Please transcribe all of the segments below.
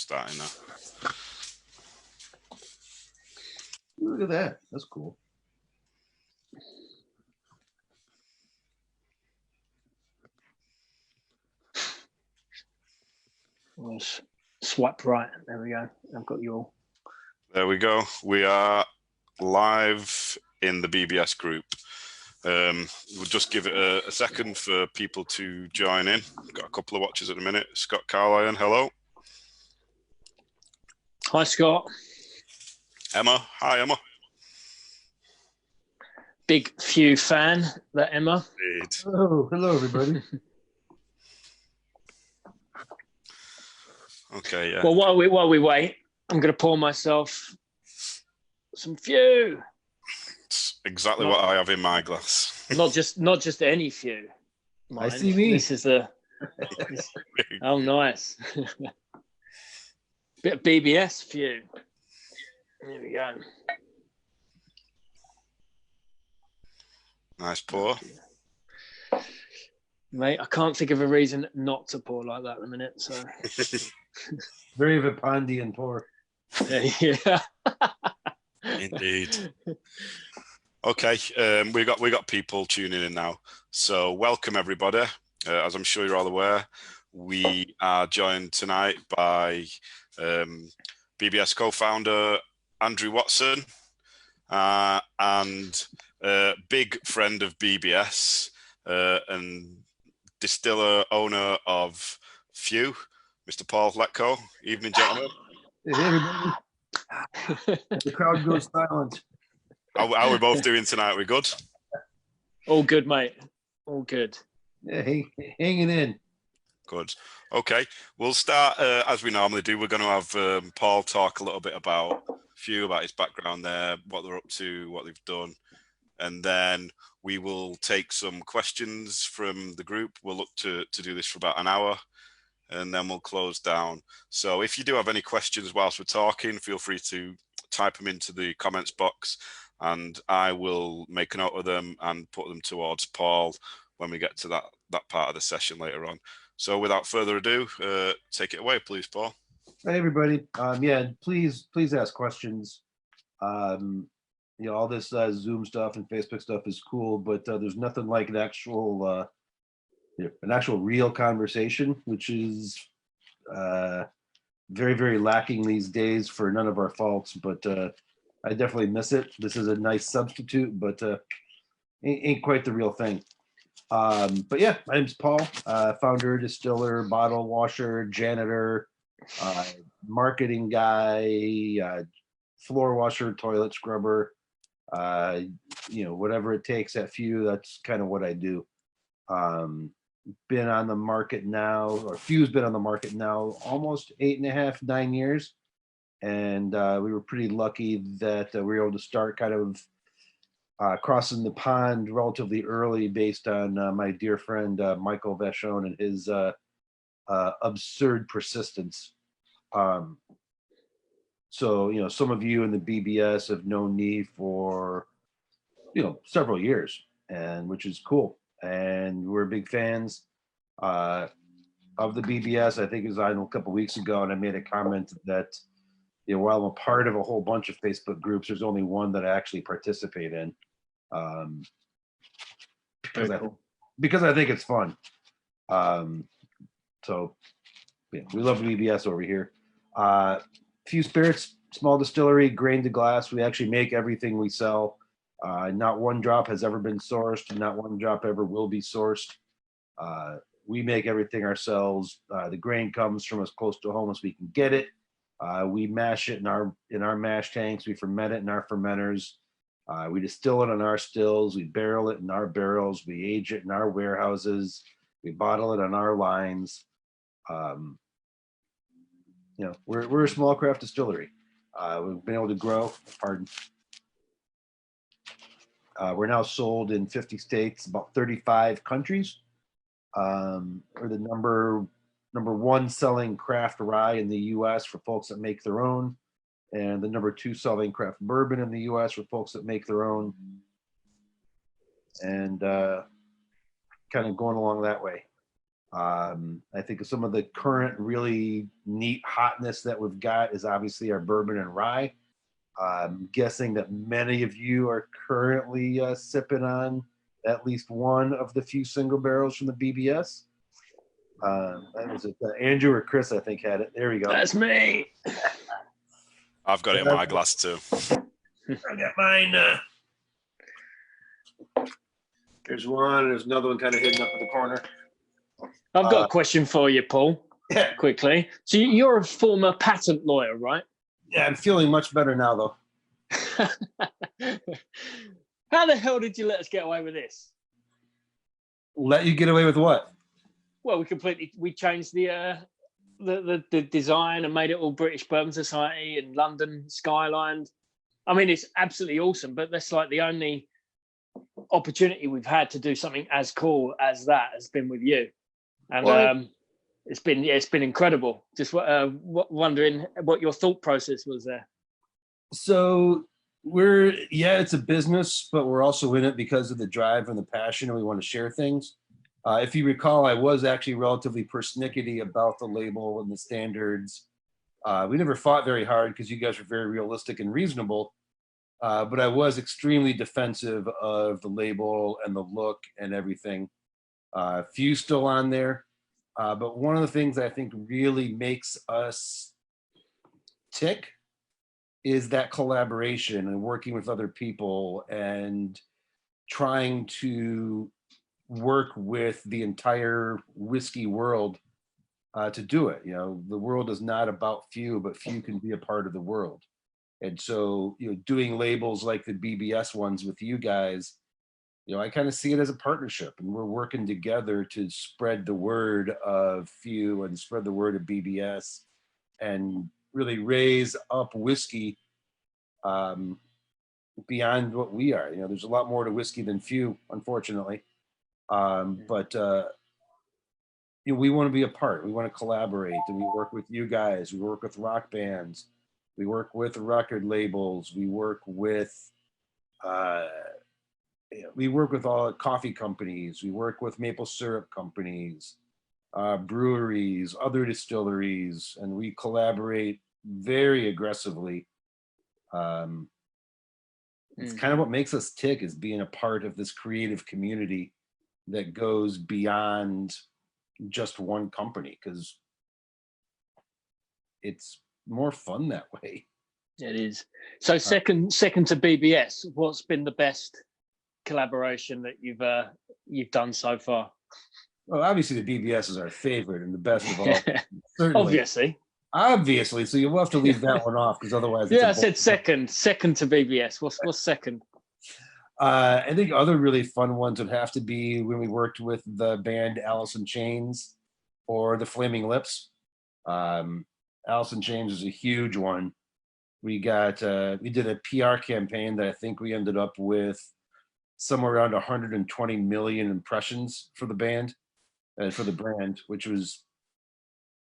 Starting now. Look at that. That's cool. Swipe right. There we go. I've got your. There we go. We are live in the BBS group. We'll just give it a second for people to join in. We've got a couple of watchers at the minute. Scott Carlyon, hello. Hi, Scott. Emma, hi, Emma. Big FEW fan, that Emma. Indeed. Hello, everybody. Okay, yeah. Well, while we wait, I'm going to pour myself some FEW. It's exactly what I have in my glass. Not just any FEW. I see me. This is oh, nice. Bit of BBS FEW. There we go. Nice pour. Mate, I can't think of a reason not to pour like that at the minute. So Very Vipandian pour. Yeah. Indeed. Okay, we got people tuning in now. So welcome everybody. As I'm sure you're all aware, we are joined tonight by BBS co-founder Andrew Watson and big friend of BBS and distiller owner of FEW, Mr. Paul Hletko. Evening, gentlemen. Hey, everybody. The crowd goes silent. How are we both doing tonight? We good? All good, mate. All good. Yeah, hanging in. Good. Okay, we'll start as we normally do. We're going to have Paul talk a little bit about FEW, about his background there, what they're up to, what they've done, and then we will take some questions from the group. We'll look to do this for about an hour, and then we'll close down. So if you do have any questions whilst we're talking, feel free to type them into the comments box, and I will make a note of them and put them towards Paul when we get to that part of the session later on. So without further ado, take it away, please, Paul. Hey, everybody. Yeah, please ask questions. You know, all this Zoom stuff and Facebook stuff is cool, but there's nothing like an actual real conversation, which is very, very lacking these days for none of our faults. But I definitely miss it. This is a nice substitute, but ain't quite the real thing. But yeah, my name's Paul, founder, distiller, bottle washer, janitor, marketing guy, floor washer, toilet scrubber, you know, whatever it takes at FEW, that's kind of what I do. Been on the market now, or FEW's been on the market now almost 8.5, 9 years. And we were pretty lucky that we were able to start kind of crossing the pond relatively early based on my dear friend Michael Vachon and his absurd persistence. So, you know, some of you in the BBS have known me for, you know, several years, and which is cool. And we're big fans of the BBS. I think it was on a couple of weeks ago, and I made a comment that, you know, while I'm a part of a whole bunch of Facebook groups, there's only one that I actually participate in. Because I think it's fun. So yeah, we love BBS over here. FEW Spirits, small distillery, grain to glass. We actually make everything we sell. Not one drop has ever been sourced. Not one drop ever will be sourced. We make everything ourselves. The grain comes from as close to home as we can get it. We mash it in our mash tanks. We ferment it in our fermenters. We distill it on our stills. We barrel it in our barrels. We age it in our warehouses. We bottle it on our lines. You know, we're a small craft distillery. We've been able to grow. We're now sold in 50 states, about 35 countries. We're the number one selling craft rye in the U.S. for folks that make their own, and the number 2 selling craft bourbon in the U.S. for folks that make their own, and kind of going along that way. I think some of the current really neat hotness that we've got is obviously our bourbon and rye. I'm guessing that many of you are currently sipping on at least one of the few single barrels from the BBS. Was it Andrew or Chris? I think had it. There we go. That's me. I've got it in my glass too. I got mine. There's one. There's another one kind of hidden up in the corner. I've got a question for you, Paul. Yeah. Quickly. So you're a former patent lawyer, right? Yeah, I'm feeling much better now, though. How the hell did you let us get away with this? Let you get away with what? Well, we changed the design and made it all British Bourbon Society and London skyline. I mean, it's absolutely awesome, but that's like the only opportunity we've had to do something as cool as that has been with you, and it's been incredible. Just wondering what your thought process was there. So it's a business, but we're also in it because of the drive and the passion, and we want to share things. If you recall, I was actually relatively persnickety about the label and the standards. We never fought very hard because you guys were very realistic and reasonable. But I was extremely defensive of the label and the look and everything. Few still on there. But one of the things I think really makes us tick is that collaboration and working with other people and trying to work with the entire whiskey world to do it. You know, the world is not about few, but few can be a part of the world. And so, doing labels like the BBS ones with you guys, I kind of see it as a partnership, and we're working together to spread the word of FEW and spread the word of BBS and really raise up whiskey beyond what we are. There's a lot more to whiskey than FEW, unfortunately. But we want to be a part. We want to collaborate, and we work with you guys. We work with rock bands. We work with record labels. We work with all coffee companies. We work with maple syrup companies, breweries, other distilleries, and we collaborate very aggressively. It's kind of what makes us tick, is being a part of this creative community that goes beyond just one company, because it's more fun that way. It is. So second to BBS, what's been the best collaboration that you've done so far? Well, obviously the BBS is our favorite and the best of all. Certainly. Obviously, so you'll have to leave that one off, because otherwise. I said second to BBS. What's second? I think other really fun ones would have to be when we worked with the band Alice in Chains or the Flaming Lips. Alice in Chains is a huge one. We did a PR campaign that I think we ended up with somewhere around 120 million impressions for the band and for the brand, which was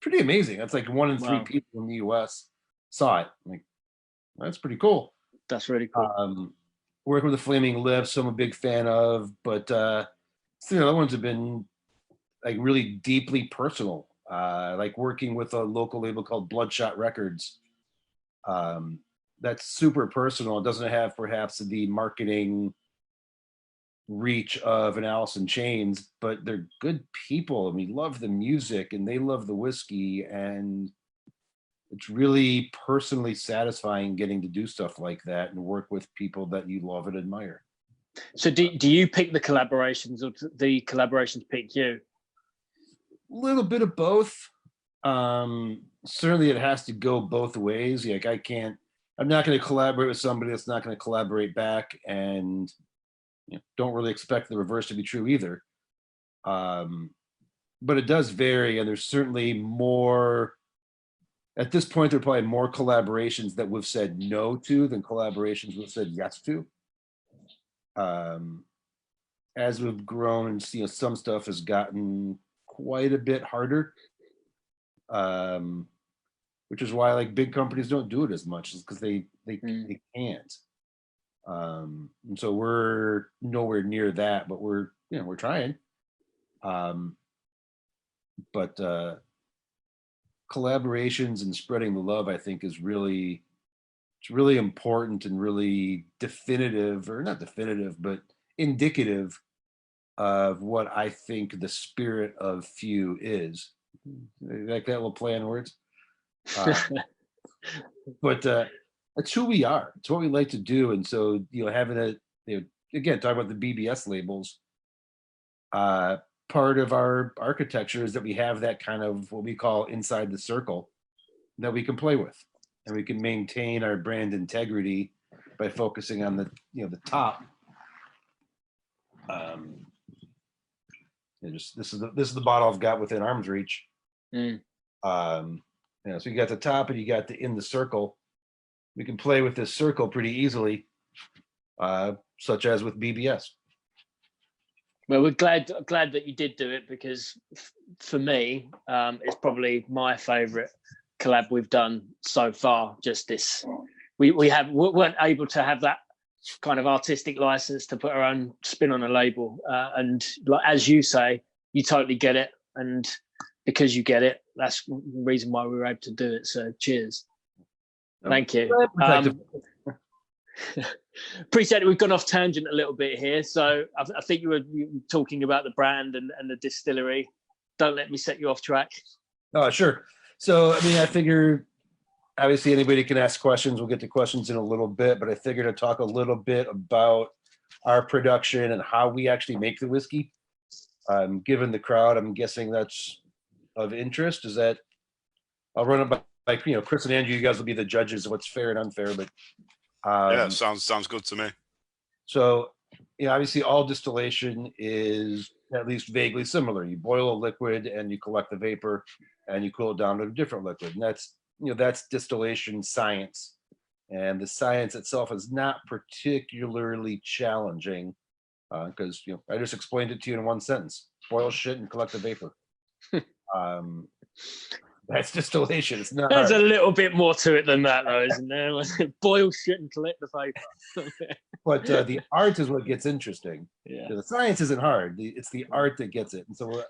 pretty amazing. That's like 1 in 3 people in the US saw it. Like, that's pretty cool. That's really cool. Working with the Flaming Lips, I'm a big fan of, but the other ones have been like really deeply personal. Like working with a local label called Bloodshot Records. That's super personal. It doesn't have perhaps the marketing reach of an Alice in Chains, but they're good people, and we love the music and they love the whiskey, and it's really personally satisfying getting to do stuff like that and work with people that you love and admire. So do you pick the collaborations, or the collaborations pick you? A little bit of both. Certainly it has to go both ways. Like I'm not going to collaborate with somebody that's not going to collaborate back, and don't really expect the reverse to be true either. But it does vary, and there's certainly more. At this point, there are probably more collaborations that we've said no to than collaborations we've said yes to. As we've grown, and some stuff has gotten quite a bit harder, which is why like big companies don't do it as much, because they can't. And so we're nowhere near that, but we're trying. but collaborations and spreading the love, I think, is really, it's really important and really definitive, or not definitive, but indicative of what I think the spirit of FEW is. Like that little play on words. But that's who we are. It's what we like to do. And so, having a, again, talk about the BBS labels, part of our architecture is that we have that kind of what we call inside the circle that we can play with, and we can maintain our brand integrity by focusing on the, the top. This is the bottle I've got within arm's reach. So you got the top and you got the in the circle. We can play with this circle pretty easily, such as with BBS. Well, we're glad that you did do it, because for me, it's probably my favourite collab we've done so far. Just this, we weren't able to have that kind of artistic license to put our own spin on a label, and like as you say, you totally get it, and because you get it, that's the reason why we were able to do it. So cheers. Thank you. Appreciate it. We've gone off tangent a little bit here. So I think you were talking about the brand and the distillery. Don't let me set you off track. Oh, sure. So, I mean, I figure obviously anybody can ask questions. We'll get to questions in a little bit, but I figured to talk a little bit about our production and how we actually make the whiskey. Given the crowd, I'm guessing that's of interest. Is that, I'll run it by Chris and Andrew, you guys will be the judges of what's fair and unfair, but yeah, sounds good to me. So, obviously all distillation is at least vaguely similar. You boil a liquid and you collect the vapor and you cool it down to a different liquid. And that's, that's distillation science. And the science itself is not particularly challenging because, I just explained it to you in one sentence: boil shit and collect the vapor. That's distillation. It's not There's hard. a little bit more to it than that, though, isn't there? Boil shit and collect the vapor. But the art is what gets interesting. Yeah. The science isn't hard. It's the art that gets it. And so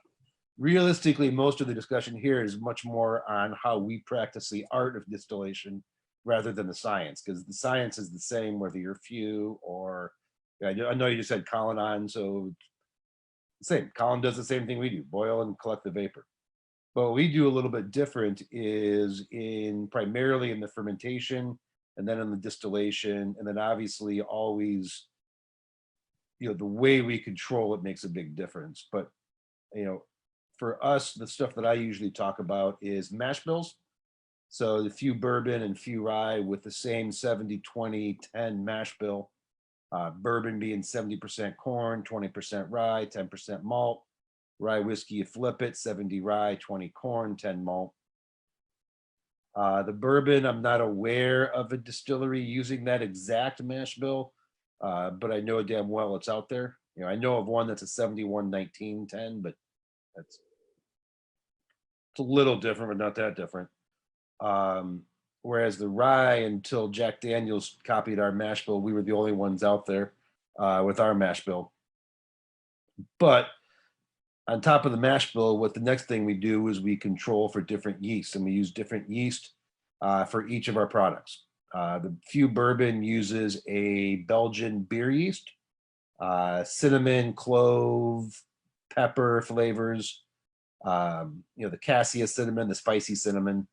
realistically, most of the discussion here is much more on how we practice the art of distillation rather than the science, because the science is the same whether you're FEW or, I know you just had Colin on, so same. Colin does the same thing we do: boil and collect the vapor. But what we do a little bit different is primarily in the fermentation, and then in the distillation, and then obviously always, the way we control it makes a big difference. But, for us, the stuff that I usually talk about is mash bills. So the FEW bourbon and FEW rye with the same 70-20-10 mash bill. Bourbon being 70% corn, 20% rye, 10% malt. Rye whiskey, you flip it: 70 rye, 20 corn, 10 malt. The bourbon, I'm not aware of a distillery using that exact mash bill, but I know damn well it's out there. I know of one that's a 71-19-10, but it's a little different, but not that different. Whereas the rye, until Jack Daniels copied our mash bill, we were the only ones out there with our mash bill. But on top of the mash bill, what the next thing we do is we control for different yeasts, and we use different yeast for each of our products. The FEW bourbon uses a Belgian beer yeast, cinnamon, clove, pepper flavors, the cassia cinnamon, the spicy cinnamon,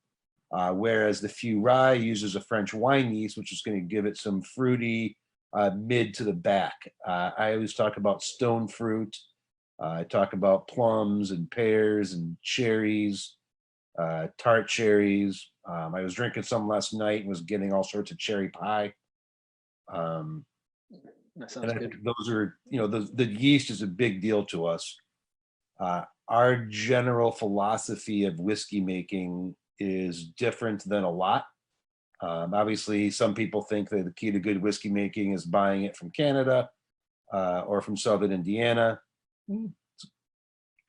whereas the FEW rye uses a French wine yeast, which is going to give it some fruity mid to the back. I always talk about stone fruit. I talk about plums and pears and cherries, tart cherries. I was drinking some last night and was getting all sorts of cherry pie. That sounds good. Those are, the yeast is a big deal to us. Our general philosophy of whiskey making is different than a lot. Obviously, some people think that the key to good whiskey making is buying it from Canada or from Southern Indiana. It's a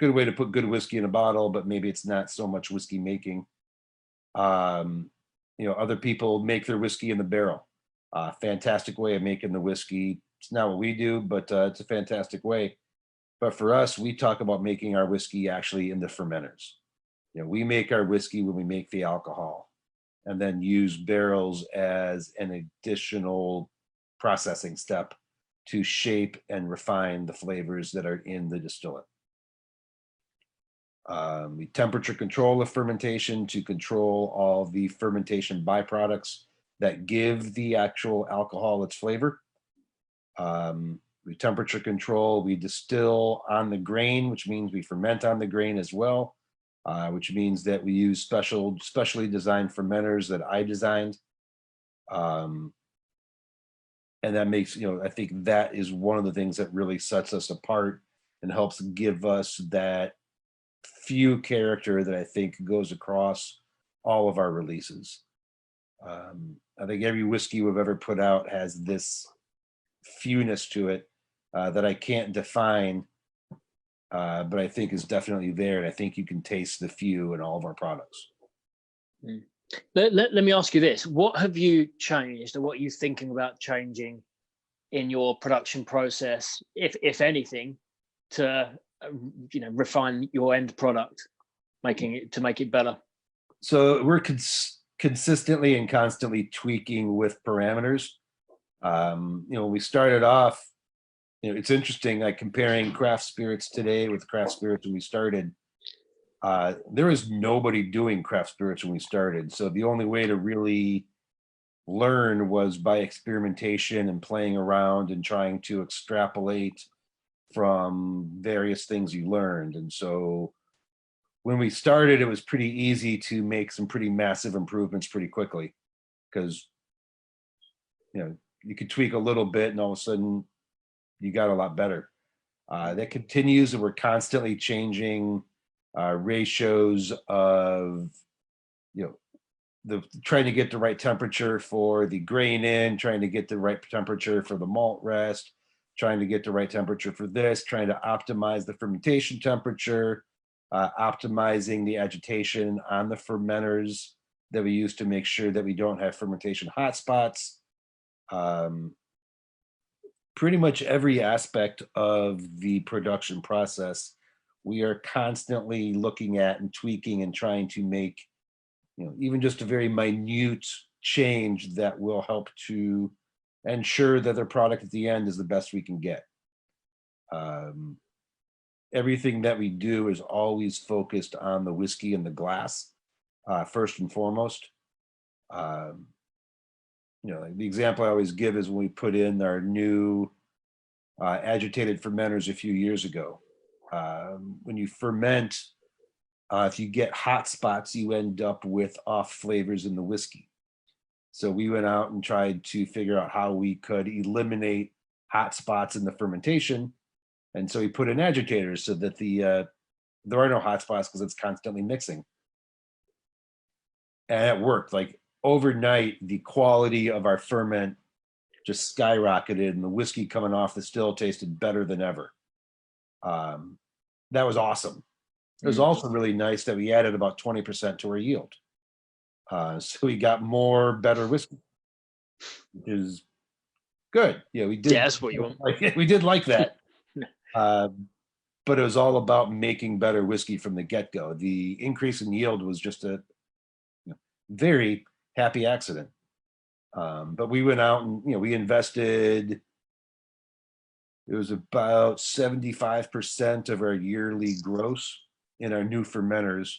good way to put good whiskey in a bottle, but maybe it's not so much whiskey making. Other people make their whiskey in the barrel. Fantastic way of making the whiskey. It's not what we do, but it's a fantastic way. But for us, we talk about making our whiskey actually in the fermenters. We make our whiskey when we make the alcohol, and then use barrels as an additional processing step to shape and refine the flavors that are in the distillate. We temperature control the fermentation to control all the fermentation byproducts that give the actual alcohol its flavor. We temperature control, we distill on the grain, which means we ferment on the grain as well, which means that we use specially designed fermenters that I designed. And that makes, I think that is one of the things that really sets us apart and helps give us that few character that I think goes across all of our releases. I think every whiskey we've ever put out has this fewness to it that I can't define, but I think is definitely there. And I think you can taste the few in all of our products. Let me ask you this. What have you changed, or what are you thinking about changing in your production process, if anything, to refine your end product, make it better? So we're consistently and constantly tweaking with parameters. When we started off, it's interesting, like comparing craft spirits today with craft spirits when we started. There was nobody doing craft spirits when we started. So the only way to really learn was by experimentation and playing around and trying to extrapolate from various things you learned. And so when we started, it was pretty easy to make some pretty massive improvements pretty quickly, because you could tweak a little bit and all of a sudden you got a lot better. That continues, and we're constantly changing ratios of trying to get the right temperature for the grain in, trying to get the right temperature for the malt rest, trying to get the right temperature for this, trying to optimize the fermentation temperature, optimizing the agitation on the fermenters that we use to make sure that we don't have fermentation hotspots. Pretty much every aspect of the production process, we are constantly looking at and tweaking and trying to make, even just a very minute change that will help to ensure that the product at the end is the best we can get. Everything that we do is always focused on the whiskey in the glass, first and foremost. The example I always give is when we put in our new agitated fermenters a few years ago. When you ferment, if you get hot spots, you end up with off flavors in the whiskey. So we went out and tried to figure out how we could eliminate hot spots in the fermentation. And so we put in agitators so that there are no hot spots, because it's constantly mixing. And it worked. Like overnight, the quality of our ferment just skyrocketed, and the whiskey coming off the still tasted better than ever. That was awesome. It was also really nice that we added about 20% to our yield. So we got more better whiskey, which is good. Yeah, we did. Yeah, that's what you want. We did like that. But it was all about making better whiskey from the get-go. The increase in yield was just a very happy accident. But we went out and we invested. It was about 75% of our yearly gross in our new fermenters,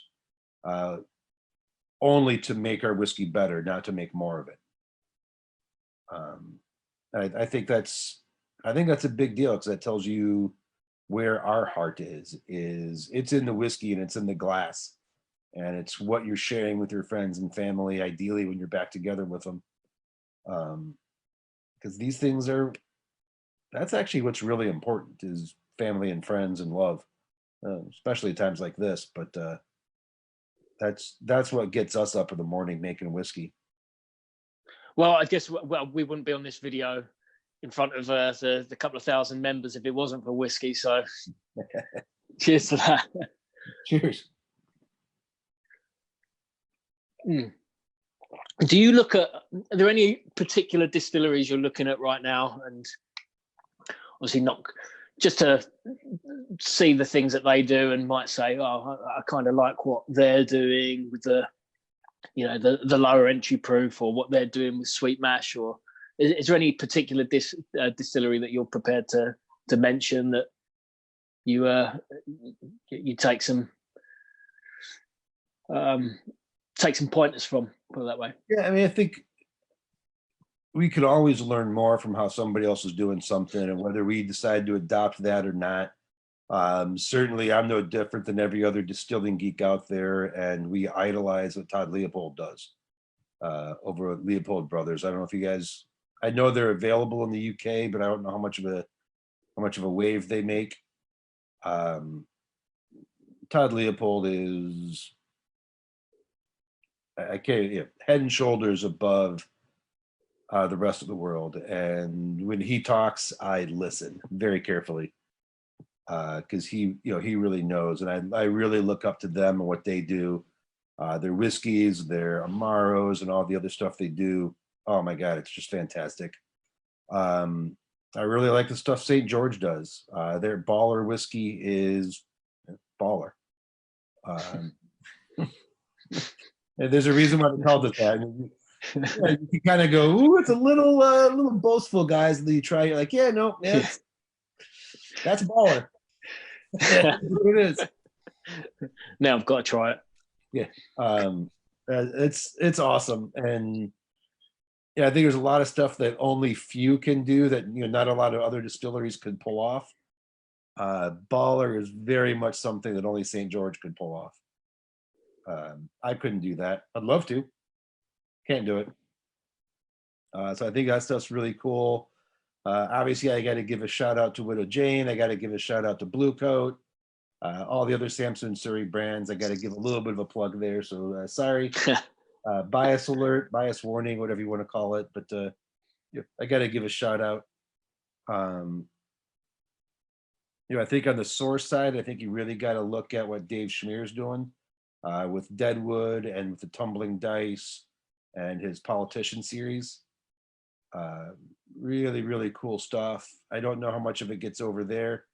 only to make our whiskey better, not to make more of it. I think that's a big deal, because that tells you where our heart is it's in the whiskey and it's in the glass, and it's what you're sharing with your friends and family, ideally when you're back together with them. Because these things that's actually what's really important, is family and friends and love, especially at times like this. But that's what gets us up in the morning making whiskey. Well, I guess we wouldn't be on this video in front of the couple of thousand members if it wasn't for whiskey. So cheers to that. Cheers. Do you look at, are there any particular distilleries you're looking at right now? And obviously not just to see the things that they do, and might say, oh, I kind of like what they're doing with the, the lower entry proof, or what they're doing with sweet mash. Or is there any particular distillery that you're prepared to mention that you take some pointers from, put it that way? Yeah, I mean, I think we could always learn more from how somebody else is doing something, and whether we decide to adopt that or not. Certainly, I'm no different than every other distilling geek out there, and we idolize what Todd Leopold does over at Leopold Brothers. I don't know if you guys, I know they're available in the UK, but I don't know how much of a wave they make. Todd Leopold is, I can't, head and shoulders above the rest of the world. And when he talks, I listen very carefully because he really knows, and I really look up to them and what they do. Their whiskeys, their Amaros, and all the other stuff they do. Oh my God, it's just fantastic. I really like the stuff St. George does. Their baller whiskey is baller. And there's a reason why they called it that. You kind of go, ooh, it's a little boastful, guys. And then you try, you're like, yeah, no, yeah, that's baller. It is. Now I've got to try it. Yeah, it's awesome, and I think there's a lot of stuff that only few can do that not a lot of other distilleries could pull off. Baller is very much something that only St. George could pull off. I couldn't do that. I'd love to. Can't do it. So I think that stuff's really cool. Obviously, I got to give a shout out to Widow Jane. I got to give a shout out to Blue Coat. All the other Samson and Surrey brands, I got to give a little bit of a plug there. So sorry. Bias alert, bias warning, whatever you want to call it. But I got to give a shout out. I think on the source side, I think you really got to look at what Dave Schmear's doing with Deadwood and with the Tumbling Dice and his Politician series. Really, really cool stuff. I don't know how much of it gets over there,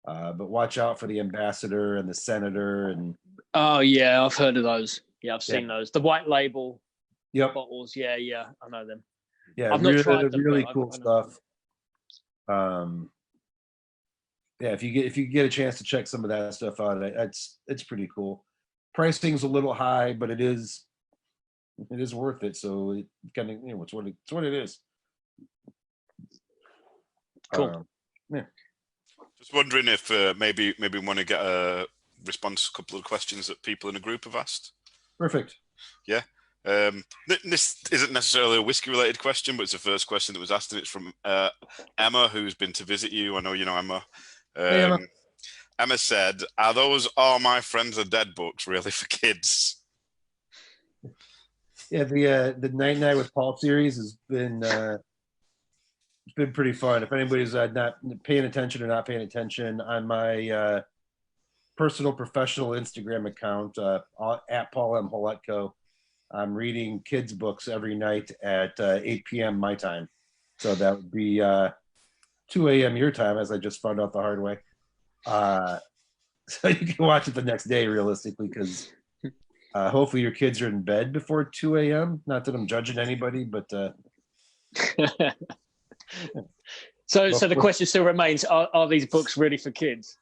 but watch out for the Ambassador and the Senator. And oh yeah, I've heard of those. Yeah, I've seen those. The white label bottles. Yeah, I know them. Yeah, I've not tried them. Really cool stuff. If you get a chance to check some of that stuff out, it's pretty cool. Pricing's a little high, but it is worth it. So it kind of it's what it is. Cool. Just wondering if maybe we want to get a response to a couple of questions that people in a group have asked. Perfect. Yeah. This isn't necessarily a whiskey related question, but it's the first question that was asked, and it's from Emma, who's been to visit you. I know you know Emma. Hey, Emma. Emma said, "Are those All My Friends Are Dead books really for kids?" Yeah, the Night Night with Paul series has been it's been pretty fun. If anybody's not paying attention or not paying attention, on my personal professional Instagram account at Paul M. Hletko, I'm reading kids' books every night at 8 p.m. my time. So that would be 2 a.m. your time, as I just found out the hard way. So you can watch it the next day, realistically, because hopefully your kids are in bed before 2 a.m. Not that I'm judging anybody, but so the question still remains: Are these books really for kids?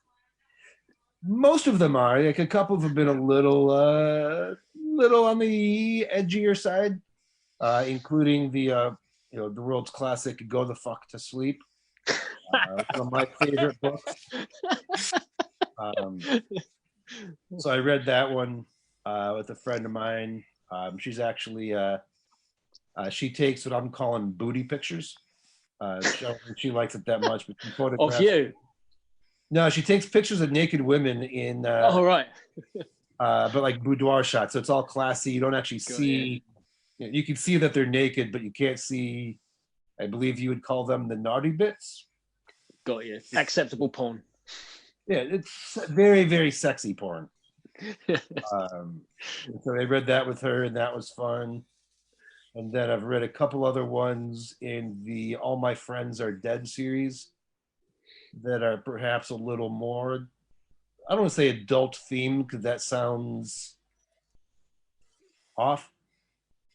Most of them are. Like a couple have been a little on the edgier side, including the the world's classic "Go the Fuck to Sleep," one of my favorite books. So I read that one with a friend of mine. She's actually she takes what I'm calling booty pictures. She likes it that much, but she photographs. Of you? No, she takes pictures of naked women in. Oh right. But like boudoir shots, so it's all classy. You don't actually see. You can see that they're naked, but you can't see. I believe you would call them the naughty bits. Got you. Acceptable porn. Yeah, it's very, very sexy porn. So I read that with her, and that was fun. And then I've read a couple other ones in the All My Friends Are Dead series. that are perhaps a little more, I don't want to say adult themed because that sounds off,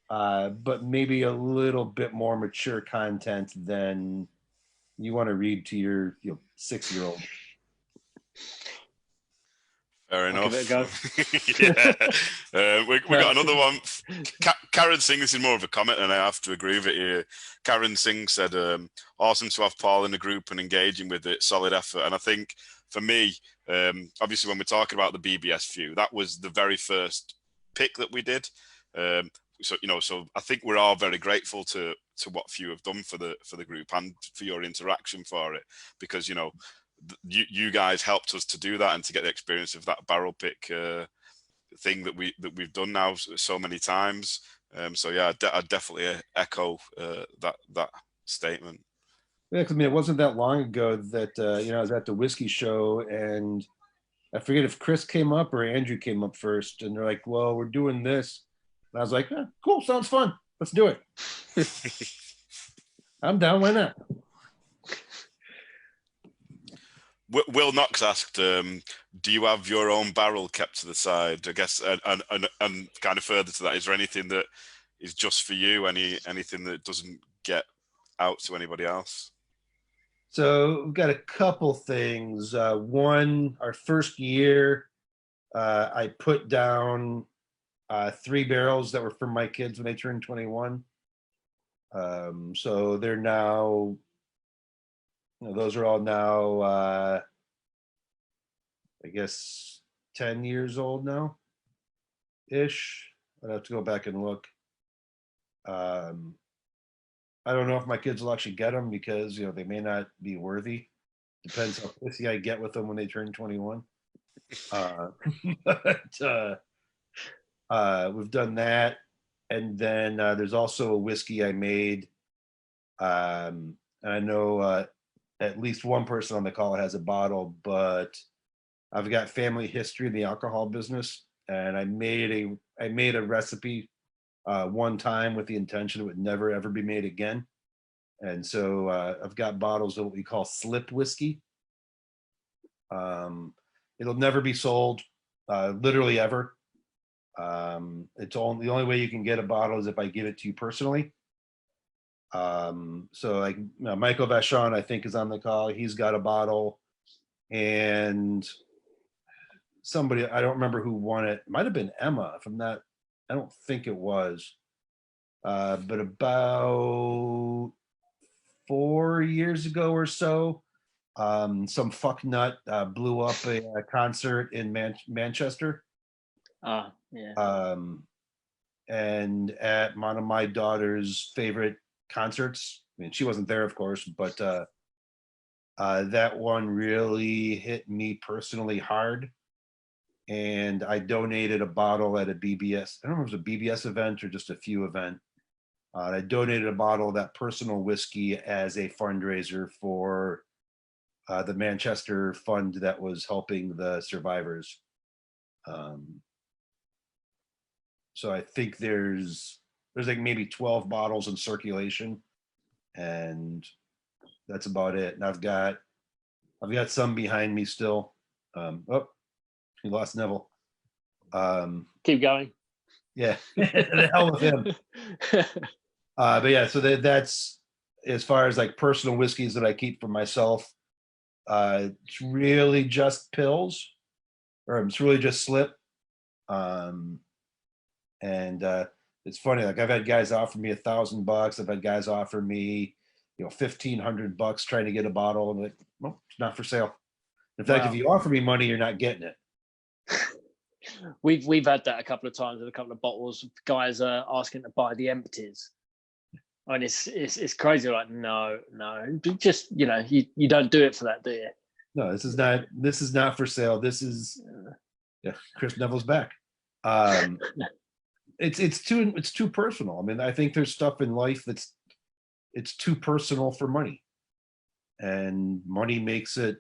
but maybe a little bit more mature content than you want to read to your 6-year-old. Fair I'll give it a go. enough. Yeah. We got another one. Karen Singh, this is more of a comment, and I have to agree with it here. Karen Singh said, awesome to have Paul in the group and engaging with it. Solid effort. And I think for me, obviously, when we're talking about the BBS FEW, that was the very first pick that we did. So I think we're all very grateful to what FEW have done for the group and for your interaction for it, because you guys helped us to do that and to get the experience of that barrel pick thing that we've done now so many times. So yeah, I definitely echo that statement. Yeah, 'cause, I mean, it wasn't that long ago that I was at the whiskey show, and I forget if Chris came up or Andrew came up first, and they're like, "Well, we're doing this," and I was like, "Cool, sounds fun. Let's do it." I'm down. Why not? Will Knox asked, do you have your own barrel kept to the side? I guess, and kind of further to that, is there anything that is just for you? Anything that doesn't get out to anybody else? So we've got a couple things. One, our first year, I put down 3 barrels that were for my kids when they turned 21. So they're now, those are all now, I guess, 10 years old now, ish. I'd have to go back and look. I don't know if my kids will actually get them because they may not be worthy. Depends how pissy I get with them when they turn 21. But we've done that, and then there's also a whiskey I made. And I know at least one person on the call has a bottle, but I've got family history in the alcohol business, and I made a recipe one time with the intention it would never ever be made again. And so I've got bottles of what we call slip whiskey. It'll never be sold, literally ever. The only way you can get a bottle is if I give it to you personally. So like Michael Vachon, I think, is on the call. He's got a bottle, and somebody, I don't remember who won it. It might have been Emma. If I'm not, I don't think it was. But about 4 years ago or so, some fucknut blew up a concert in Manchester. Yeah. And at one of my daughter's favorite concerts. I mean, she wasn't there, of course, but that one really hit me personally hard. And I donated a bottle at a BBS. I don't know if it was a BBS event or just a FEW event. I donated a bottle of that personal whiskey as a fundraiser for the Manchester fund that was helping the survivors. So I think there's like maybe 12 bottles in circulation, and that's about it. And I've got some behind me still. Oh, he lost Neville. Keep going. Yeah, the hell with him. But yeah, so that's as far as like personal whiskeys that I keep for myself. It's really just pills, or it's really just slip. And it's funny, like I've had guys offer me $1,000. I've had guys offer me, $1,500 trying to get a bottle. And like, well, it's not for sale. In fact, if you offer me money, you're not getting it. We've had that a couple of times with a couple of bottles. Guys are asking to buy the empties. I mean, it's crazy. Like, no, just you don't do it for that, do you? No, this is not for sale. This is Chris Neville's back. It's too personal. I mean, I think there's stuff in life it's too personal for money, and money makes it.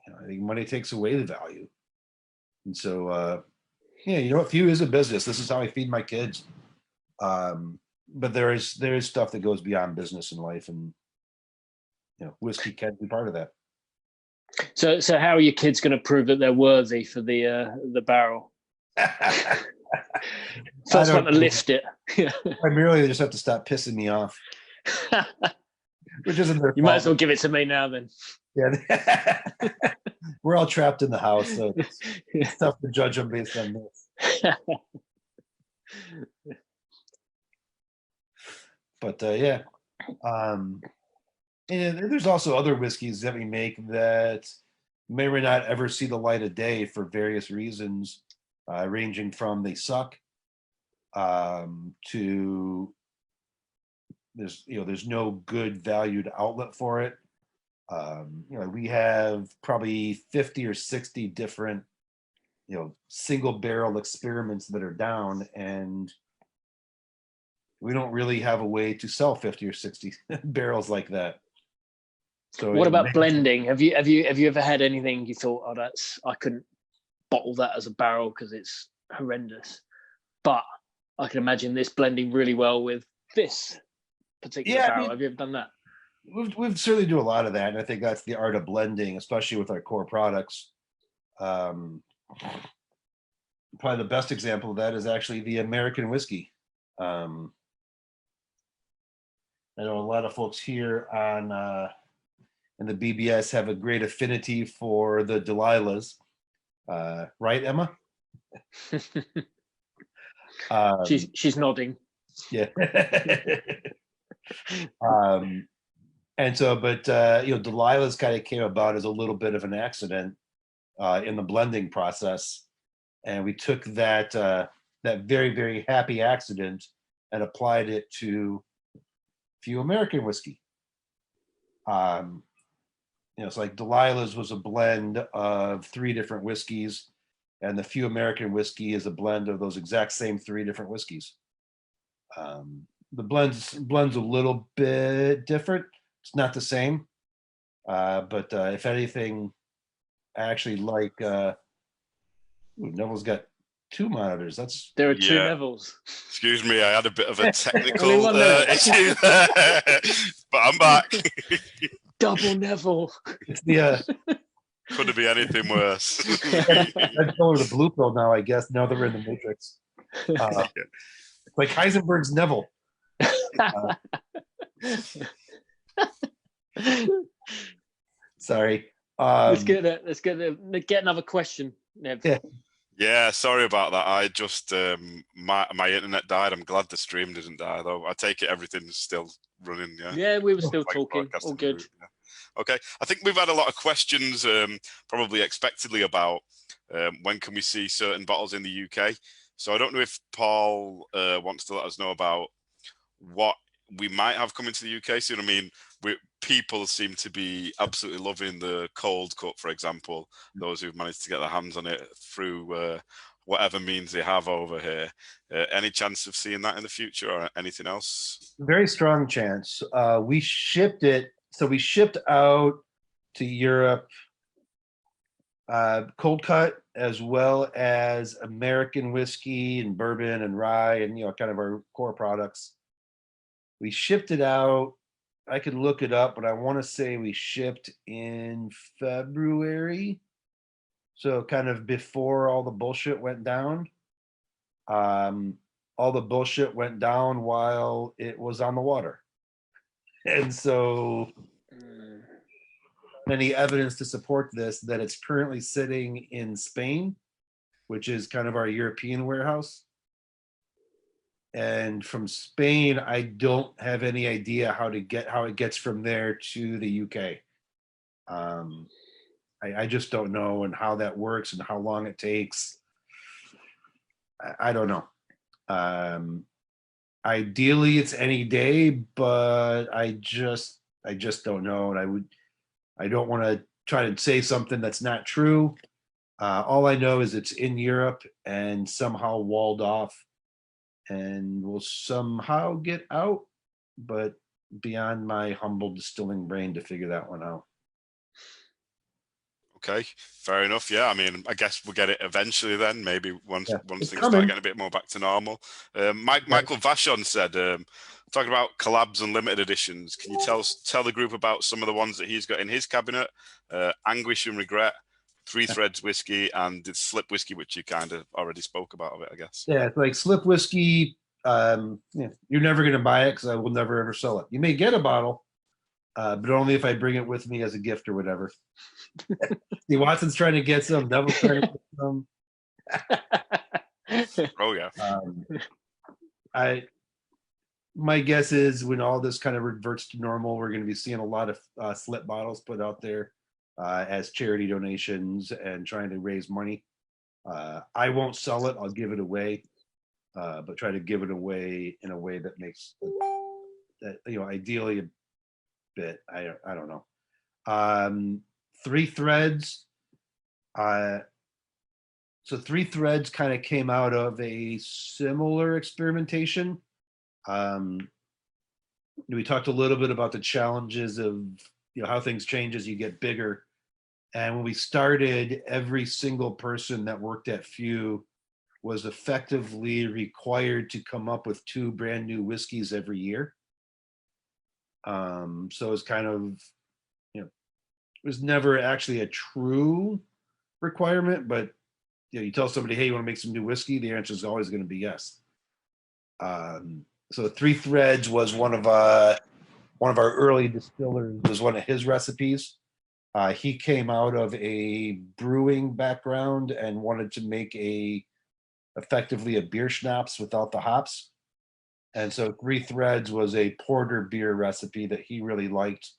I think money takes away the value, and so FEW is a business. This is how I feed my kids. But there is stuff that goes beyond business in life, and whiskey can be part of that. So how are your kids going to prove that they're worthy for the barrel? First one to lift it. Primarily, they just have to stop pissing me off, which isn't their fault. You might as well give it to me now, then. Yeah, we're all trapped in the house, so it's tough to judge them based on this. But yeah, and there's also other whiskeys that we make that may or may not ever see the light of day for various reasons, ranging from they suck to there's no good valued outlet for it. We have probably 50 or 60 different single barrel experiments that are down, and we don't really have a way to sell 50 or 60 barrels like that. So what about blending? Have you ever had anything you thought, oh, I couldn't bottle that as a barrel because it's horrendous, but I can imagine this blending really well with this particular barrel. Have you ever done that? We've certainly do a lot of that, and I think that's the art of blending, especially with our core products. Probably the best example of that is actually the American whiskey. I know a lot of folks here on in the BBS have a great affinity for the Delilahs, right, Emma? She's nodding. Yeah. And so, but Delilah's kind of came about as a little bit of an accident in the blending process, and we took that very, very happy accident and applied it to FEW American whiskey. It's like Delilah's was a blend of 3 different whiskeys, and the FEW American whiskey is a blend of those exact same 3 different whiskeys. The blend's a little bit different. It's not the same, but if anything, I actually like. Neville's got 2 monitors. There are 2 Nevilles. Excuse me, I had a bit of a technical issue, but I'm back. Double Neville. It's the. Couldn't be anything worse. I'd call it a blue pill now, I guess. Now that we're in the Matrix, like Heisenberg's Neville. Sorry. Let's get another question, Nev. Yeah, sorry about that. I just my internet died. I'm glad the stream didn't die though. I take it everything's still running. Yeah, we were still talking. All good. Group, yeah. Okay, I think we've had a lot of questions, probably expectedly, about when can we see certain bottles in the UK. So I don't know if Paul wants to let us know about what we might have coming to the UK soon. I mean, people seem to be absolutely loving the cold cut, for example, those who've managed to get their hands on it through whatever means they have over here. Any chance of seeing that in the future or anything else? Very strong chance. We shipped it. So we shipped out to Europe cold cut, as well as American whiskey and bourbon and rye and, kind of our core products. We shipped it out. I could look it up, but I want to say we shipped in February. So kind of before all the bullshit went down. All the bullshit went down while it was on the water. And so any evidence to support this, that it's currently sitting in Spain, which is kind of our European warehouse. And from Spain, I don't have any idea how it gets from there to the UK. I just don't know, and how that works and how long it takes. I don't know. Ideally, it's any day, but I just don't know, and I don't want to try to say something that's not true. All I know is it's in Europe and somehow walled off, and will somehow get out, but beyond my humble distilling brain to figure that one out. Okay, fair enough. Yeah, I mean, I guess we'll get it eventually then, maybe once things coming. start getting a bit more back to normal. Michael Vachon said, talking about collabs and limited editions. Can you tell the group about some of the ones that he's got in his cabinet? Anguish and Regret, Three Threads whiskey, and the Slip whiskey, which you kind of already spoke about a bit, I guess. Yeah, it's like Slip whiskey. You're never going to buy it because I will never ever sell it. You may get a bottle, but only if I bring it with me as a gift or whatever. See, Watson's trying to get some. Devil's trying to get some. Oh yeah. My guess is when all this kind of reverts to normal, we're going to be seeing a lot of slip bottles put out there as charity donations and trying to raise money. I won't sell it; I'll give it away, but try to give it away in a way that makes that ideally a bit. I don't know. Three Threads. So Three Threads kind of came out of a similar experimentation. We talked a little bit about the challenges of how things change as you get bigger. And when we started, every single person that worked at FEW was effectively required to come up with 2 brand new whiskeys every year. So it's kind of, it was never actually a true requirement, but you tell somebody, hey, you want to make some new whiskey? The answer is always going to be yes. So Three Threads was one of our early distillers, was one of his recipes. He came out of a brewing background and wanted to make effectively a beer schnapps without the hops. And so Three Threads was a porter beer recipe that he really liked.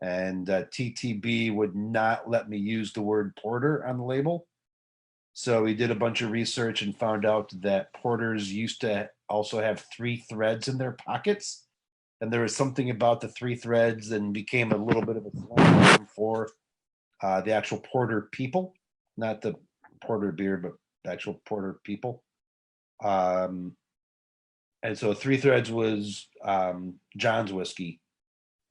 And TTB would not let me use the word porter on the label. So we did a bunch of research and found out that porters used to also have 3 threads in their pockets. And there was something about the 3 threads and became a little bit of a slang term for the actual porter people, not the porter beer, but the actual porter people. And so Three Threads was John's whiskey.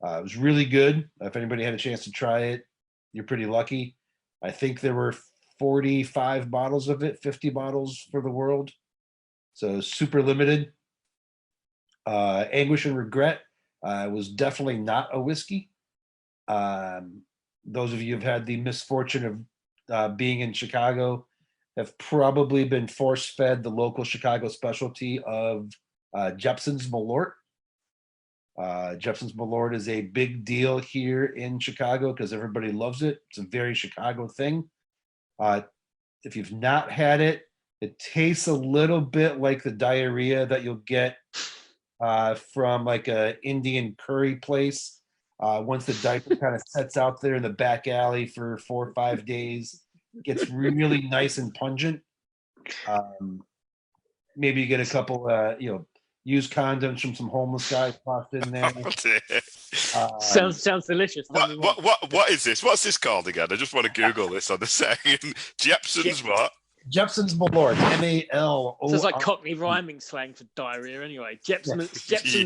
It was really good. If anybody had a chance to try it, you're pretty lucky. I think there were 45 bottles of it, 50 bottles for the world. So super limited. Anguish and Regret was definitely not a whiskey. Those of you who've had the misfortune of being in Chicago have probably been force-fed the local Chicago specialty of Jepson's Malort. Jepson's Malort is a big deal here in Chicago because everybody loves it. It's a very Chicago thing. If you've not had it, it tastes a little bit like the diarrhea that you'll get from like a Indian curry place. Once the diaper kind of sets out there in the back alley for 4 or 5 days, it gets really nice and pungent. Maybe you get a couple, used condoms from some homeless guys popped in there. Sounds delicious. What is this? What's this called again? I just want to Google this on the second. Jepson's what? Jepson's Malort, MAL. So it's like Cockney rhyming slang for diarrhea, anyway. Jepson's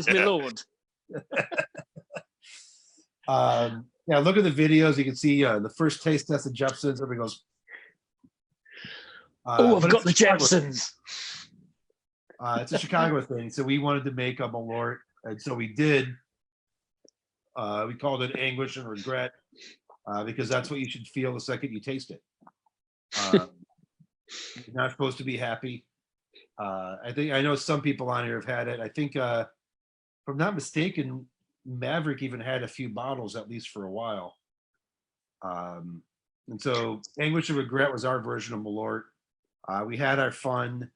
Malort. Look at the videos. You can see the first taste test of Jepson's. Everybody goes, I've got the Jepsons. It's a Chicago thing. So we wanted to make a Malort. And so we did. We called it Anguish and Regret because that's what you should feel the second you taste it. You're not supposed to be happy. I know some people on here have had it. I think, if I'm not mistaken, Maverick even had a few bottles, at least for a while. And so Anguish and Regret was our version of Malort. We had our fun,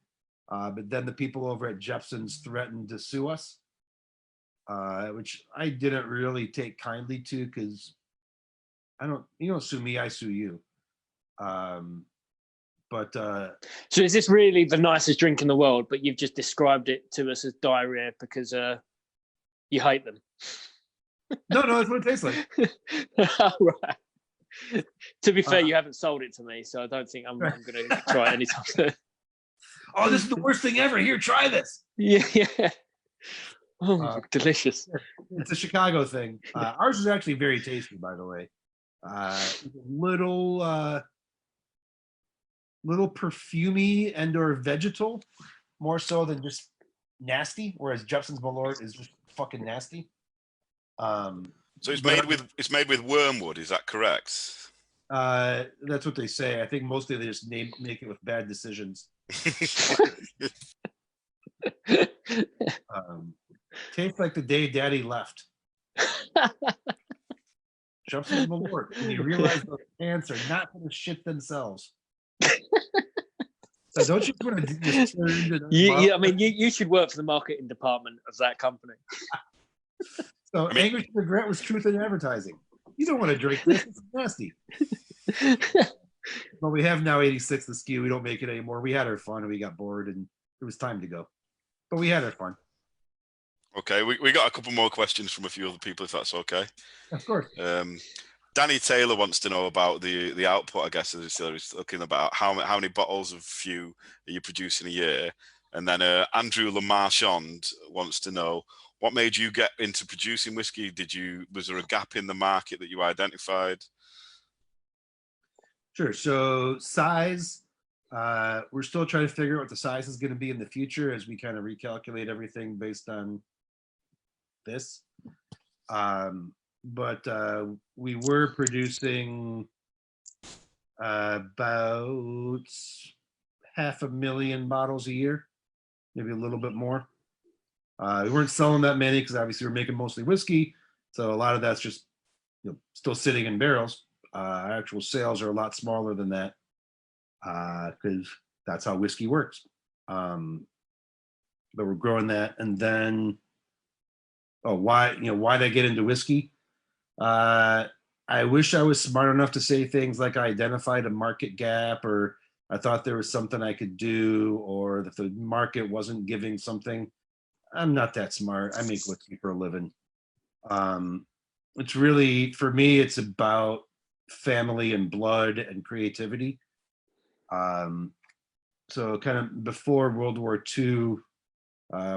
but then the people over at Jepson's threatened to sue us, which I didn't really take kindly to because you don't sue me, I sue you. So is this really the nicest drink in the world, but you've just described it to us as diarrhea because you hate them? No, that's what it tastes like. Right. To be fair, you haven't sold it to me, so I don't think I'm going to try it anytime soon. Oh, this is the worst thing ever. Here, try this. Yeah. Oh, delicious. It's a Chicago thing. Ours is actually very tasty, by the way. Little perfumey and or vegetal, more so than just nasty, whereas Jepson's Malort is just fucking nasty. So it's But made with wormwood. Is that correct? that's what they say. I think mostly they just make it with bad decisions. Tastes like the day Daddy left. Jepson's Malort. And you realize those pants are not going to shit themselves. So don't you want to just turn into I mean, you should work for the marketing department of that company. So Angry to Regret was truth in advertising. You don't want to drink this. It's nasty. But we have now 86 the SKU. We don't make it anymore. We had our fun and we got bored and it was time to go. But we had our fun. Okay, we got a couple more questions from a few other people, if that's okay. Of course. Danny Taylor wants to know about the output, I guess, of the distillery. He's looking about how many bottles of FEW are you producing a year? And then Andrew Lamarchand wants to know, what made you get into producing whiskey? Was there a gap in the market that you identified? Sure. So size, we're still trying to figure out what the size is going to be in the future as we kind of recalculate everything based on this. But we were producing about 500,000 bottles a year, maybe a little bit more. We weren't selling that many because obviously we're making mostly whiskey, so a lot of that's just still sitting in barrels. Our actual sales are a lot smaller than that because that's how whiskey works. But we're growing that, and then why did I get into whiskey? I wish I was smart enough to say things like I identified a market gap, or I thought there was something I could do, or that the market wasn't giving something. I'm not that smart. I make whiskey for a living. It's really, for me, it's about family and blood and creativity. So kind of before World War II,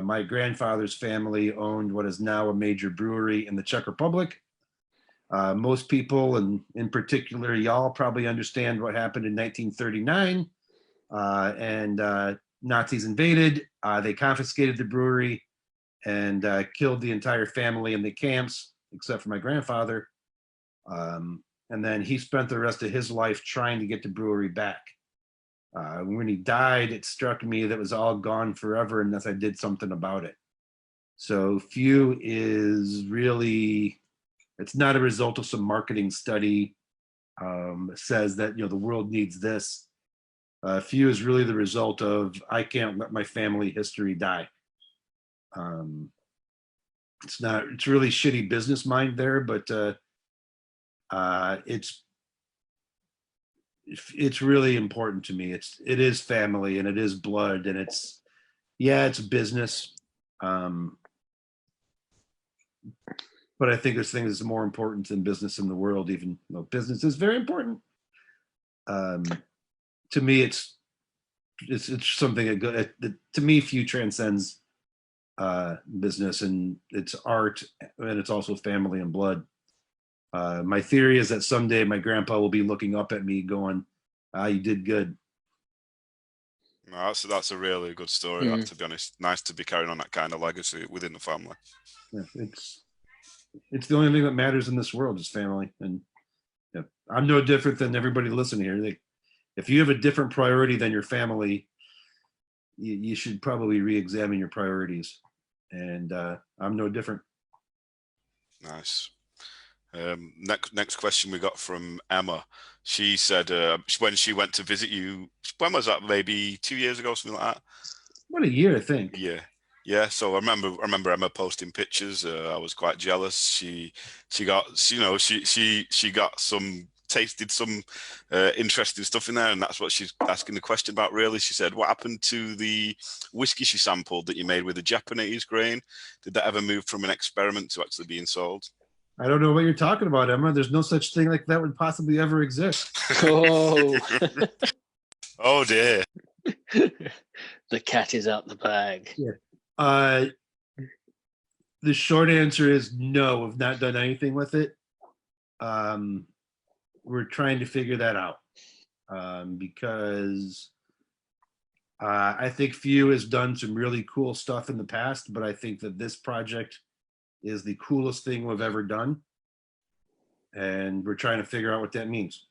my grandfather's family owned what is now a major brewery in the Czech Republic. Most people, and in particular, y'all probably understand what happened in 1939. And Nazis invaded. They confiscated the brewery and killed the entire family in the camps, except for my grandfather. And then he spent the rest of his life trying to get the brewery back. When he died, it struck me that it was all gone forever unless I did something about it. So FEW is really, it's not a result of some marketing study says that the world needs this. FEW is really the result of I can't let my family history die. It's really shitty business mind there, but it's really important to me. It is family and it is blood, and it's business. But I think there's things that's more important than business in the world, even though business is very important. To me, it's something that to me, FEW transcends business, and it's art, and it's also family and blood. My theory is that someday my grandpa will be looking up at me going, you did good. No, that's a really good story, to be honest. Nice to be carrying on that kind of legacy within the family. Yeah, it's the only thing that matters in this world is family. And I'm no different than everybody listening here. If you have a different priority than your family, you should probably re-examine your priorities. And I'm no different. Nice. Next question we got from Emma. She said when she went to visit you, when was that? Maybe 2 years ago, something like that. What, a year, I think. Yeah. So I remember Emma posting pictures. I was quite jealous. She got she got tasted some interesting stuff in there, and that's what she's asking the question about. Really, she said, "What happened to the whiskey she sampled that you made with the Japanese grain? Did that ever move from an experiment to actually being sold?" I don't know what you're talking about, Emma. There's no such thing like that would possibly ever exist. Oh, oh dear. The cat is out the bag. Yeah. The short answer is no. We've not done anything with it. We're trying to figure that out because I think FEW has done some really cool stuff in the past, but I think that this project is the coolest thing we've ever done. And we're trying to figure out what that means.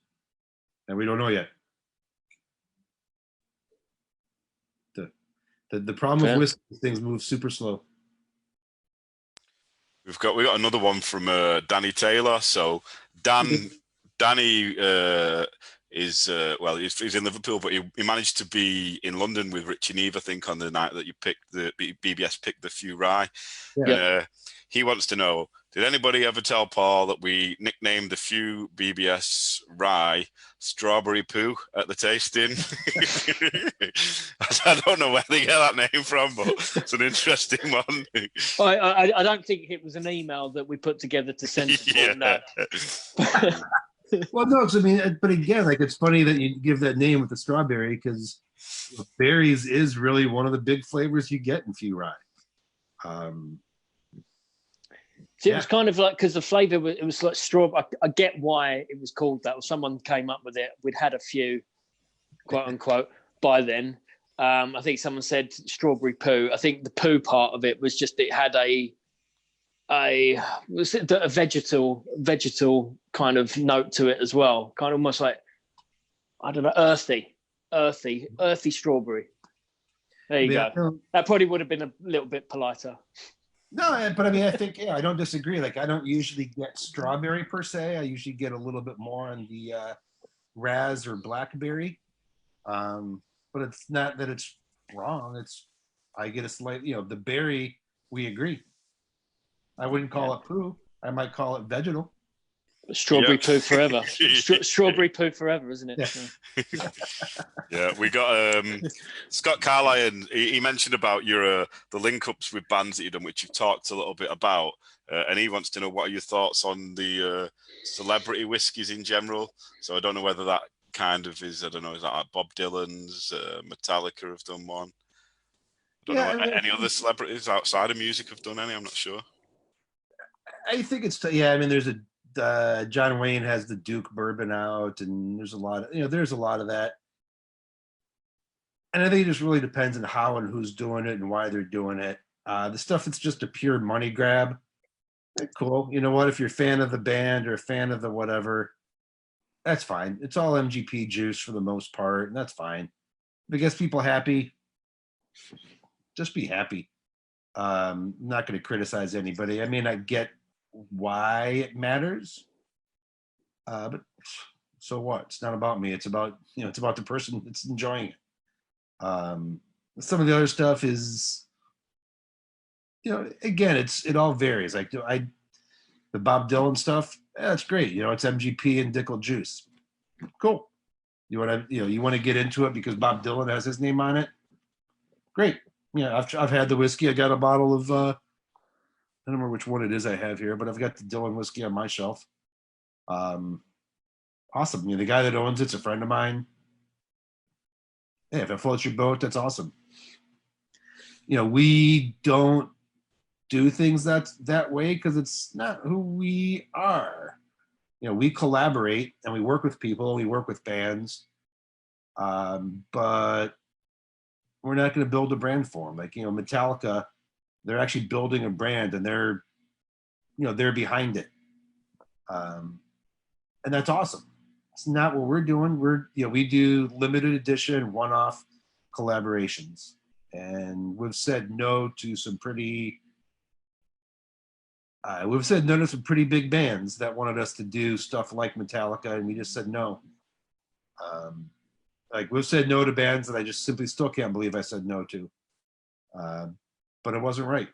And we don't know yet. The problem with whiskey is things move super slow. We got another one from Danny Taylor. So Danny is he's in Liverpool, but he managed to be in London with Richie Neve, I think, on the night that you picked the BBS picked the FEW Rye. Yeah. He wants to know, did anybody ever tell Paul that we nicknamed the FEW BBS Rye Strawberry Poo at the tasting? I don't know where they get that name from, but it's an interesting one. I don't think it was an email that we put together to send to that. Well, no, I mean, but again, like, it's funny that you give that name with the strawberry, because berries is really one of the big flavors you get in FEW Rye. So it was kind of like, because the flavor it was like strawberry. I get why it was called that. Or someone came up with it. We'd had a few, quote unquote, by then. I think someone said strawberry poo. I think the poo part of it was just it had a vegetal kind of note to it as well. Kind of almost like, I don't know, earthy strawberry. There you go. That probably would have been a little bit politer. No, but I mean, I think, I don't disagree. Like, I don't usually get strawberry per se. I usually get a little bit more on the raz or blackberry. But it's not that it's wrong. I get a slight, the berry, we agree. I wouldn't call it poo. I might call it vegetal. Strawberry poo forever. Strawberry poo forever, isn't it? Yeah, yeah, we got Scott Carlisle. He mentioned about your the link-ups with bands that you've done, which you've talked a little bit about, and he wants to know what are your thoughts on the celebrity whiskies in general. So I don't know whether that kind of is, I don't know, is that like Bob Dylan's, Metallica have done one. I don't know, any other celebrities outside of music have done any, I'm not sure. I think it's, I mean, there's John Wayne has the Duke bourbon out, and there's a lot of that. And I think it just really depends on how and who's doing it and why they're doing it. The stuff that's just a pure money grab, cool. You know what? If you're a fan of the band or a fan of the whatever, that's fine. It's all MGP juice for the most part, and that's fine. If it gets people happy, just be happy. I'm not going to criticize anybody. I mean, I get why it matters, but so what? It's not about me. It's about it's about the person that's enjoying it. Some of the other stuff is, again, it all varies. Like the Bob Dylan stuff, that's great. It's MGP and Dickel juice. Cool. You want to get into it because Bob Dylan has his name on it. Great. I've had the whiskey. I got a bottle of I don't remember which one it is I have here, but I've got the Dylan whiskey on my shelf. Awesome. The guy that owns it's a friend of mine. Hey, if it floats your boat, that's awesome. We don't do things that way because it's not who we are. We collaborate and we work with people and we work with bands, but we're not going to build a brand for them. Like, Metallica, they're actually building a brand and they're behind it. And that's awesome. It's not what we're doing. We do limited edition, one-off collaborations. And we've said no to some pretty big bands that wanted us to do stuff like Metallica, and we just said no. Like, we've said no to bands that I just simply still can't believe I said no to. But it wasn't right.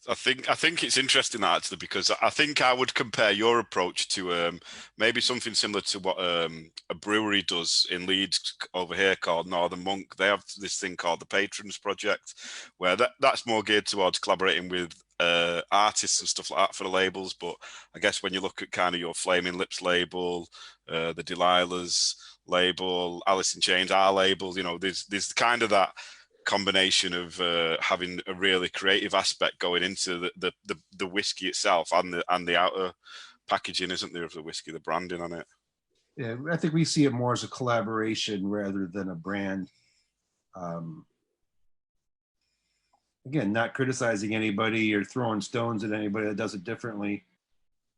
I think it's interesting that, actually, because I think I would compare your approach to maybe something similar to what a brewery does in Leeds over here called Northern Monk. They have this thing called the Patrons Project, where that's more geared towards collaborating with artists and stuff like that for the labels. But I guess when you look at kind of your Flaming Lips label, the Delilah's label, Alice in Chains, our label, there's kind of that combination of having a really creative aspect going into the whiskey itself and the outer packaging, isn't there, of the whiskey, the branding on it. Yeah, I think we see it more as a collaboration rather than a brand. Again, not criticizing anybody or throwing stones at anybody that does it differently.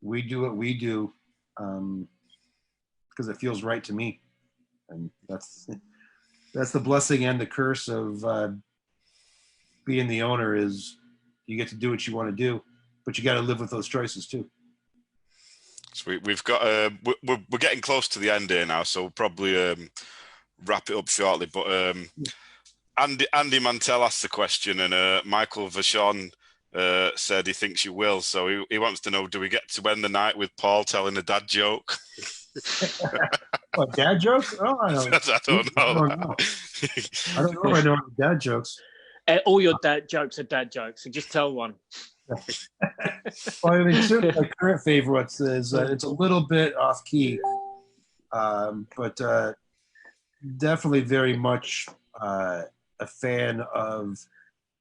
We do what we do because it feels right to me, and that's the blessing and the curse of being the owner. Is you get to do what you want to do, but you got to live with those choices too. So we've got we're getting close to the end here now, so we'll probably wrap it up shortly. But Andy Mantell asked the question, and Michael Vachon said he thinks you will. So he wants to know: do we get to end the night with Paul telling a dad joke? What, dad jokes? Oh, I don't know. I don't know. I don't know if I know any dad jokes. All your dad jokes are dad jokes, so just tell one. Well, I mean, certainly my current favorites is it's a little bit off key, but definitely very much a fan of.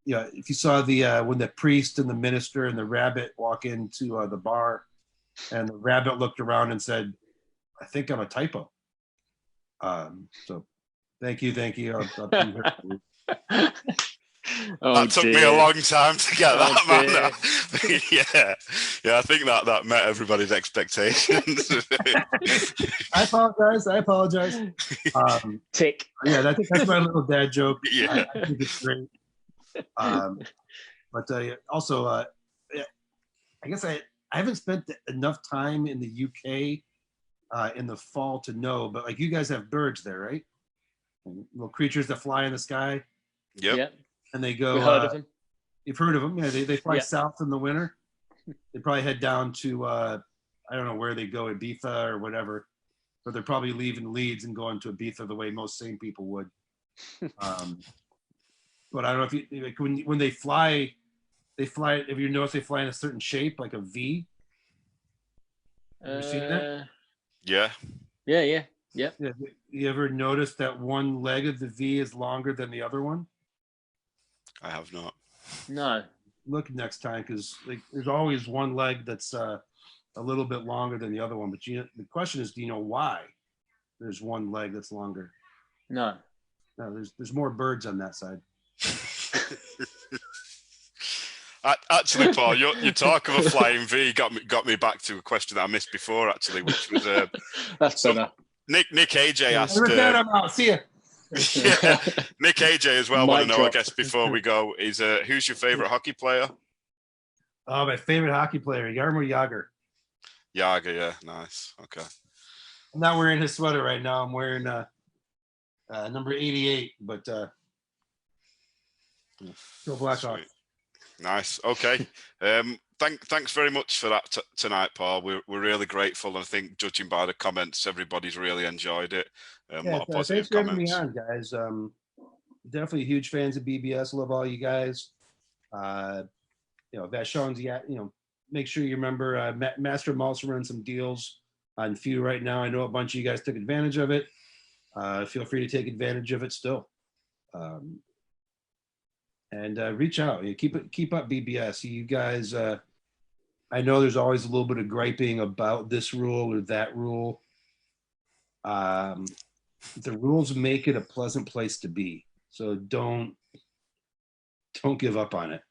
If you saw the when the priest and the minister and the rabbit walk into the bar, and the rabbit looked around and said, "I think I'm a typo." So, thank you. I'll be here. That took me a long time to get that, man. Yeah, I think that met everybody's expectations. I apologize. Tick. Yeah, that's my little dad joke. Yeah. I think it's great. But also, I guess I haven't spent enough time in the UK in the fall to know, but like you guys have birds there, right? Little creatures that fly in the sky. Yep. And they go. We heard of them. You've heard of them? Yeah, they fly south in the winter. They probably head down to I don't know where they go, Ibiza or whatever, but they're probably leaving Leeds and going to Ibiza the way most sane people would. But I don't know if you like when they fly. Have you noticed they fly in a certain shape, like a V? Have you seen that? Yeah. Yeah. You ever notice that one leg of the V is longer than the other one? I have not. No. Look next time, because there's always one leg that's a little bit longer than the other one. But the question is, do you know why there's one leg that's longer? No. No, there's more birds on that side. Actually, Paul, your talk of a flying V got me back to a question that I missed before, actually, which was that's better. Nick AJ asked. I'm out. See ya. Yeah, Nick AJ as well. Want to know, drop. I guess, before we go, is who's your favorite hockey player? Oh, my favorite hockey player, Jaromir Jagr. Jagr, yeah, nice. Okay. I'm not wearing his sweater right now. I'm wearing number 88, but go Blackhawks. Nice. Okay. Thanks very much for that tonight, Paul. We're really grateful, and I think, judging by the comments, everybody's really enjoyed it. A lot of positive thanks for comments. having me on, guys. Definitely huge fans of BBS. Love all you guys. Vashon's, make sure you remember Master Malt's running some deals on FEW right now. I know a bunch of you guys took advantage of it. Feel free to take advantage of it still. And reach out. Keep up BBS. You guys, I know there's always a little bit of griping about this rule or that rule. The rules make it a pleasant place to be. So don't give up on it.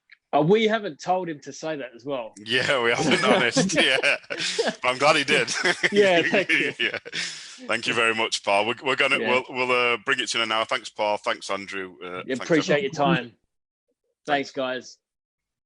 We haven't told him to say that as well. Yeah, we haven't, honest. Yeah, but I'm glad he did. Yeah, thank you. Yeah. Thank you very much, Paul. We're gonna we'll bring it to you now. Thanks, Paul. Thanks, Andrew. Appreciate your time. Thanks, guys.